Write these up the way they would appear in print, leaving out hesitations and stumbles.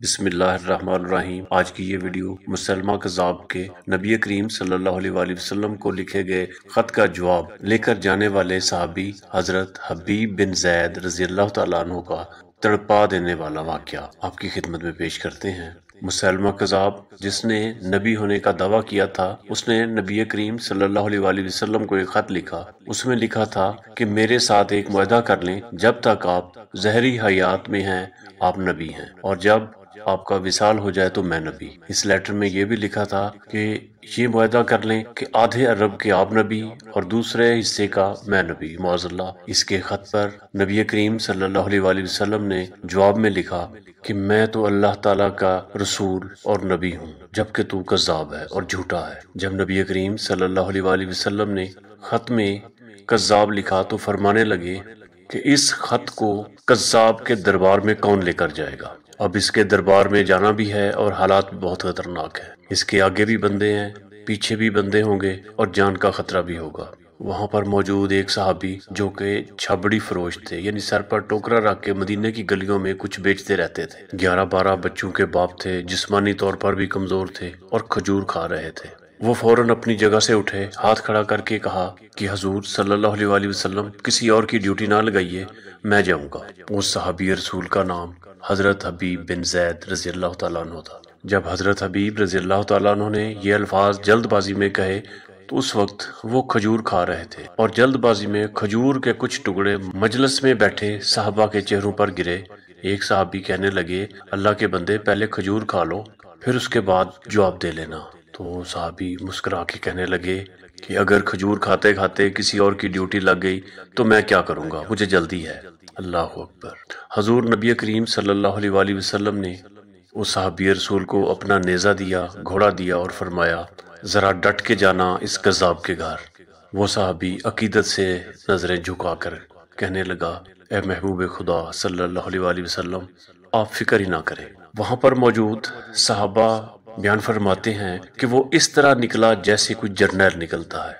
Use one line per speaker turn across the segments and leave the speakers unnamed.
بسم اللہ الرحمن الرحیم۔ آج کی یہ ویڈیو مسلمہ کذاب کے نبی کریم صلی اللہ علیہ وآلہ وسلم کو لکھے گئے خط کا جواب لے کر جانے والے صحابی حضرت حبیب بن زید رضی اللہ تعالیٰ عنہ کا تڑپا دینے والا واقعہ آپ کی خدمت میں پیش کرتے ہیں۔ مسلمہ کذاب جس نے نبی ہونے کا دعویٰ کیا تھا، اس نے نبی کریم صلی اللہ علیہ وآلہ وسلم کو ایک خط لکھا۔ اس میں لکھا تھا کہ میرے ساتھ ایک معاہدہ کر لیں، جب تک آپ ظاہری حیات میں ہیں آپ نبی ہیں، اور جب آپ کا وصال ہو جائے تو میں نبی۔ اس لیٹر میں یہ بھی لکھا تھا کہ یہ معاہدہ کر لیں کہ آدھے عرب کے آپ نبی اور دوسرے حصے کا میں نبی، معاذ اللہ۔ اس کے خط پر نبی کریم صلی اللہ علیہ وآلہ وسلم نے جواب میں لکھا کہ میں تو اللہ تعالیٰ کا رسول اور نبی ہوں، جبکہ تو کذاب ہے اور جھوٹا ہے۔ جب نبی کریم صلی اللہ علیہ وآلہ وسلم نے خط میں کذاب لکھا تو فرمانے لگے کہ اس خط کو کذاب کے دربار میں کون لے کر جائے گا؟ اب اس کے دربار میں جانا بھی ہے اور حالات بھی بہت خطرناک ہیں۔ اس کے آگے بھی بندے ہیں، پیچھے بھی بندے ہوں گے اور جان کا خطرہ بھی ہوگا۔ وہاں پر موجود ایک صحابی جو کہ چھبڑی فروش تھے، یعنی سر پر ٹوکرا رکھ کے مدینے کی گلیوں میں کچھ بیچتے رہتے تھے، 11-12 بچوں کے باپ تھے، جسمانی طور پر بھی کمزور تھے اور کھجور کھا رہے تھے۔ وہ فوراً اپنی جگہ سے اٹھے، ہاتھ کھڑا کر کے کہا کہ حضور صلی اللہ علیہ وآلہ وسلم کسی اور کی ڈیوٹی نہ لگائیے، میں جاؤں گا۔ اس صحابی رسول کا نام حضرت حبیب بن زید رضی اللہ تعالیٰ عنہ تھا۔ جب حضرت حبیب رضی اللہ تعالیٰ عنہ نے یہ الفاظ جلد بازی میں کہے تو اس وقت وہ کھجور کھا رہے تھے، اور جلد بازی میں کھجور کے کچھ ٹکڑے مجلس میں بیٹھے صحابہ کے چہروں پر گرے۔ ایک صحابی کہنے لگے، اللہ کے بندے، پہلے کھجور کھا لو، پھر اس کے بعد جواب دے لینا۔ تو صحابی مسکرا کے کہنے لگے کہ اگر کھجور کھاتے کھاتے کسی اور کی ڈیوٹی لگ گئی تو میں کیا کروں گا، مجھے جلدی ہے۔ اللہ اکبر۔ حضور نبی کریم صلی اللہ علیہ وآلہ وسلم نے اس صحابی رسول کو اپنا نیزہ دیا، گھوڑا دیا اور فرمایا، ذرا ڈٹ کے جانا اس کذاب کے گھر۔ وہ صحابی عقیدت سے نظریں جھکا کر کہنے لگا، اے محبوب خدا صلی اللہ علیہ وآلہ وسلم، آپ فکر ہی نہ کریں۔ وہاں پر موجود صحابہ بیان فرماتے ہیں کہ وہ اس طرح نکلا جیسے کوئی جرنیل نکلتا ہے۔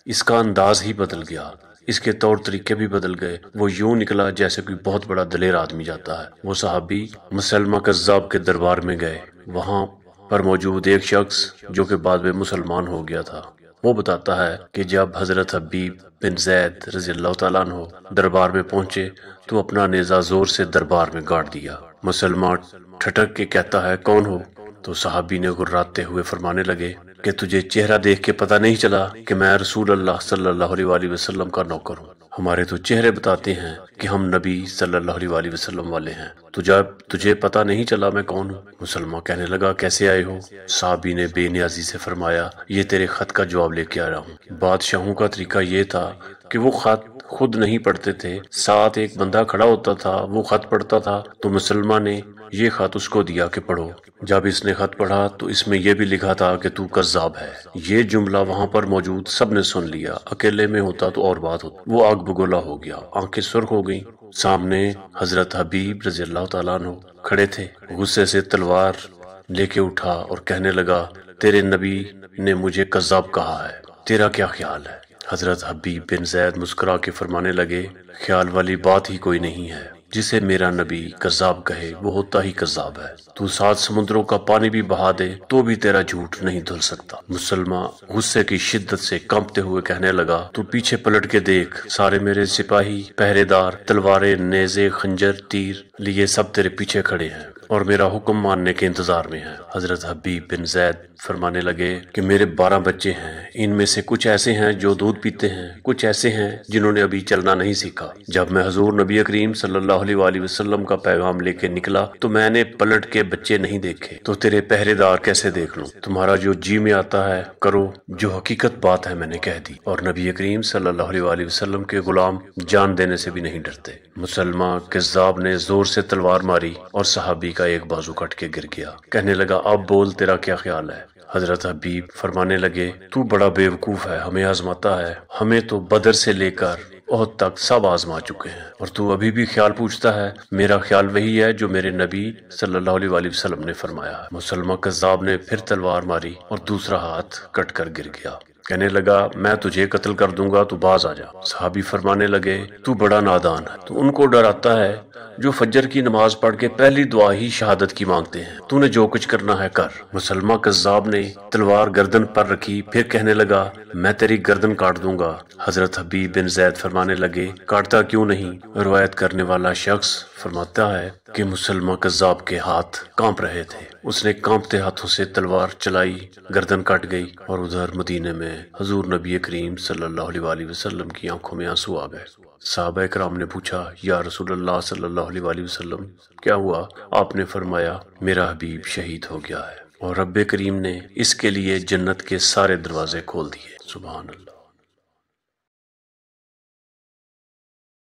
اس کا انداز ہی بدل گیا، اس کے طور طریقے بھی بدل گئے۔ وہ یوں نکلا جیسے کوئی بہت بڑا دلیر آدمی جاتا ہے۔ وہ صحابی مسلمہ کذاب کے دربار میں گئے۔ وہاں پر موجود ایک شخص جو کہ بعد میں مسلمان ہو گیا تھا، وہ بتاتا ہے کہ جب حضرت حبیب بن زید رضی اللہ تعالیٰ عنہ دربار میں پہنچے تو اپنا نیزہ زور سے دربار میں گاڑ دیا۔ مسلمان ٹھٹک کے کہتا ہے، کون ہو؟ تو صحابی نے غراتے ہوئے فرمانے لگے کہ تجھے چہرہ دیکھ کے پتہ نہیں چلا کہ میں رسول اللہ صلی اللہ علیہ وآلہ وسلم کا نوکر ہوں؟ ہمارے تو چہرے بتاتے ہیں کہ ہم نبی صلی اللہ علیہ وآلہ وسلم والے ہیں، تو جب تجھے پتہ نہیں چلا میں کون ہوں؟ مسلمان کہنے لگا، کیسے آئے ہو؟ صحابی نے بے نیازی سے فرمایا، یہ تیرے خط کا جواب لے کے آ رہا ہوں۔ بادشاہوں کا طریقہ یہ تھا کہ وہ خط خود نہیں پڑھتے تھے، ساتھ ایک بندہ کھڑا ہوتا تھا، وہ خط پڑھتا تھا۔ تو مسلمان نے یہ خط اس کو دیا کہ پڑھو۔ جب اس نے خط پڑھا تو اس میں یہ بھی لکھا تھا کہ تو کذاب ہے۔ یہ جملہ وہاں پر موجود سب نے سن لیا۔ اکیلے میں ہوتا تو اور بات ہوتی۔ وہ آگ بگولا ہو گیا، آنکھیں سرخ ہو گئیں۔ سامنے حضرت حبیب رضی اللہ تعالیٰ عنہ کھڑے تھے۔ غصے سے تلوار لے کے اٹھا اور کہنے لگا، تیرے نبی نے مجھے کذاب کہا ہے، تیرا کیا خیال ہے؟ حضرت حبیب بن زید مسکرا کے فرمانے لگے، خیال والی بات ہی کوئی نہیں ہے۔ جسے میرا نبی کذاب کہے وہ ہوتا ہی کذاب ہے۔ تو 7 سمندروں کا پانی بھی بہا دے تو بھی تیرا جھوٹ نہیں دھل سکتا۔ مسلمان غصے کی شدت سے کانپتے ہوئے کہنے لگا، تو پیچھے پلٹ کے دیکھ، سارے میرے سپاہی، پہرے دار، تلواریں، نیزے، خنجر، تیر لیے سب تیرے پیچھے کھڑے ہیں اور میرا حکم ماننے کے انتظار میں ہیں۔ حضرت حبیب بن زید فرمانے لگے کہ میرے 12 بچے ہیں، ان میں سے کچھ ایسے ہیں جو دودھ پیتے ہیں، کچھ ایسے ہیں جنہوں نے ابھی چلنا نہیں سیکھا۔ جب میں حضور نبی کریم صلی اللہ علیہ وآلہ وسلم کا پیغام لے کے نکلا تو میں نے پلٹ کے بچے نہیں دیکھے، تو تیرے پہرے دار کیسے دیکھ لوں؟ تمہارا جو جی میں آتا ہے کرو، جو حقیقت بات ہے میں نے کہہ دی۔ اور نبی کریم صلی اللہ علیہ وآلہ وسلم کے غلام جان دینے سے بھی نہیں ڈرتے۔ مسلمان کذاب نے زور سے تلوار ماری اور صحابی کا ایک بازو کٹ کے گر گیا۔ کہنے لگا، اب بول، تیرا کیا خیال ہے؟ حضرت حبیب فرمانے لگے، تو بڑا بیوقوف ہے، ہمیں آزماتا ہے۔ ہمیں تو بدر سے لے کر احد تک سب آزما چکے ہیں، اور تو ابھی بھی خیال پوچھتا ہے؟ میرا خیال وہی ہے جو میرے نبی صلی اللہ علیہ وآلہ وسلم نے فرمایا ہے۔ مسلمان کذاب نے پھر تلوار ماری اور دوسرا ہاتھ کٹ کر گر گیا۔ کہنے لگا میں تجھے قتل کر دوں گا، تو باز آ جا۔ صحابی فرمانے لگے تو بڑا نادان ہے، تو ان کو ڈراتا ہے جو فجر کی نماز پڑھ کے پہلی دعا ہی شہادت کی مانگتے ہیں۔ تو نے جو کچھ کرنا ہے کر۔ مسلمہ کذاب نے تلوار گردن پر رکھی، پھر کہنے لگا میں تیری گردن کاٹ دوں گا۔ حضرت حبیب بن زید فرمانے لگے کاٹتا کیوں نہیں؟ روایت کرنے والا شخص فرماتا ہے کہ مسلمہ کذاب کے ہاتھ کانپ رہے تھے، اس نے کانپتے ہاتھوں سے تلوار چلائی، گردن کٹ گئی، اور ادھر مدینے میں حضور نبی کریم صلی اللہ علیہ وآلہ وسلم کی آنکھوں میں آنسو آ گئے۔ صحابہ کرام نے پوچھا یا رسول اللہ صلی اللہ علیہ وآلہ وسلم کیا ہوا؟ آپ نے فرمایا میرا حبیب شہید ہو گیا ہے، اور رب کریم نے اس کے لیے جنت کے سارے دروازے کھول دیے۔ سبحان اللہ۔